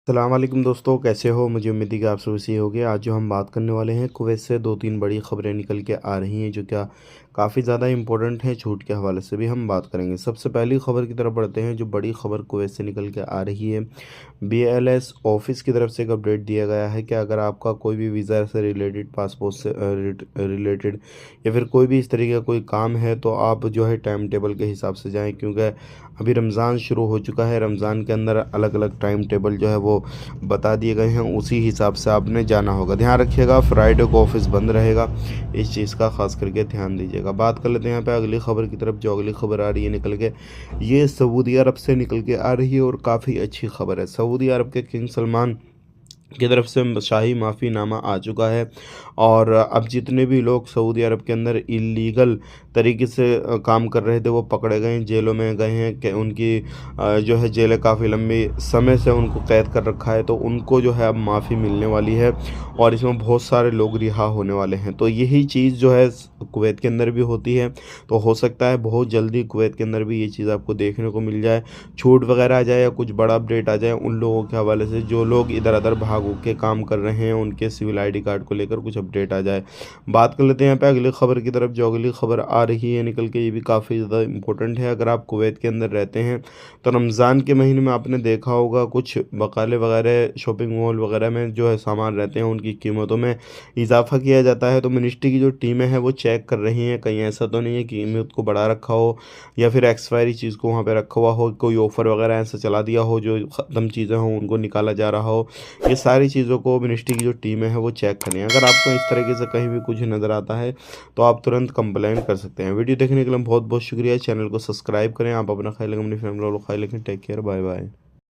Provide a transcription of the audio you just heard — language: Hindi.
अस्सलाम वालेकुम दोस्तों, कैसे हो? मुझे उम्मीद है कि आप सब सही होंगे। आज जो हम बात करने वाले हैं, कुवैत से 2-3 बड़ी ख़बरें निकल के आ रही हैं जो क्या काफ़ी ज़्यादा इम्पोर्टेंट हैं। छूट के हवाले से भी हम बात करेंगे। सबसे पहली ख़बर की तरफ बढ़ते हैं। जो बड़ी ख़बर कुवैत से निकल के आ रही है, बीएलएस ऑफ़िस की तरफ से एक अपडेट दिया गया है कि अगर आपका कोई भी वीज़ा से रिलेटेड, पासपोर्ट से रिलेटेड या फिर कोई भी इस तरीके का कोई काम है, तो आप जो है टाइम टेबल के हिसाब से जाएँ, क्योंकि अभी रमज़ान शुरू हो चुका है। रमज़ान के अंदर अलग-अलग टाइम टेबल जो है वो बता दिए गए हैं, उसी हिसाब से आपने जाना होगा। ध्यान रखिएगा, फ्राइडे को ऑफिस बंद रहेगा, इस चीज़ का ख़ास करके ध्यान दीजिएगा। बात कर लेते हैं यहाँ पे अगली ख़बर की तरफ। जो अगली ख़बर आ रही है निकल के, ये सऊदी अरब से निकल के आ रही है और काफ़ी अच्छी ख़बर है। सऊदी अरब के किंग सलमान की तरफ से शाही माफ़ीनामा आ चुका है और अब जितने भी लोग सऊदी अरब के अंदर इल्लीगल तरीके से काम कर रहे थे, वो पकड़े गए हैं, जेलों में गए हैं कि उनकी जो है जेलें काफ़ी लंबी समय से उनको कैद कर रखा है, तो उनको जो है अब माफ़ी मिलने वाली है और इसमें बहुत सारे लोग रिहा होने वाले हैं। तो यही चीज़ जो है कुवैत के अंदर भी होती है, तो हो सकता है बहुत जल्दी कुवैत के अंदर भी ये चीज़ आपको देखने को मिल जाए, छूट वगैरह आ जाए या कुछ बड़ा अपडेट आ जाए उन लोगों के हवाले से जो लोग इधर-उधर भाग के काम कर रहे हैं, उनके सिविल आईडी कार्ड को लेकर कुछ अपडेट आ जाए। बात कर लेते हैं यहाँ पे अगली खबर की तरफ। जो अगली खबर आ रही है निकल के, ये भी काफ़ी ज़्यादा इम्पोर्टेंट है। अगर आप कुवैत के अंदर रहते हैं, तो रमज़ान के महीने में आपने देखा होगा कुछ बकाले वगैरह, शॉपिंग मॉल वगैरह में जो है सामान रहते हैं, उनकी कीमतों में इजाफ़ा किया जाता है। तो मिनिस्ट्री की जो टीमें हैं वो चेक कर रही हैं, कहीं ऐसा तो नहीं है कि कीमत को बढ़ा रखा हो या फिर एक्सपायरी चीज़ को वहाँ पे रखा हुआ हो, कोई ऑफ़र वगैरह ऐसा चला दिया हो, जो ख़त्म चीज़ें हों उनको निकाला जा रहा हो। ये सारी चीज़ों को मिनिस्ट्री की जो टीमें हैं वो चेक करें। अगर आपको इस तरीके से कहीं भी कुछ नज़र आता है, तो आप तुरंत कंप्लेंट कर सकते हैं। वीडियो देखने के लिए बहुत बहुत शुक्रिया। चैनल को सब्सक्राइब करें। आप अपना ख्याल रखें, अपनी फैमिली वालों का ख्याल रखें। Take care, bye bye.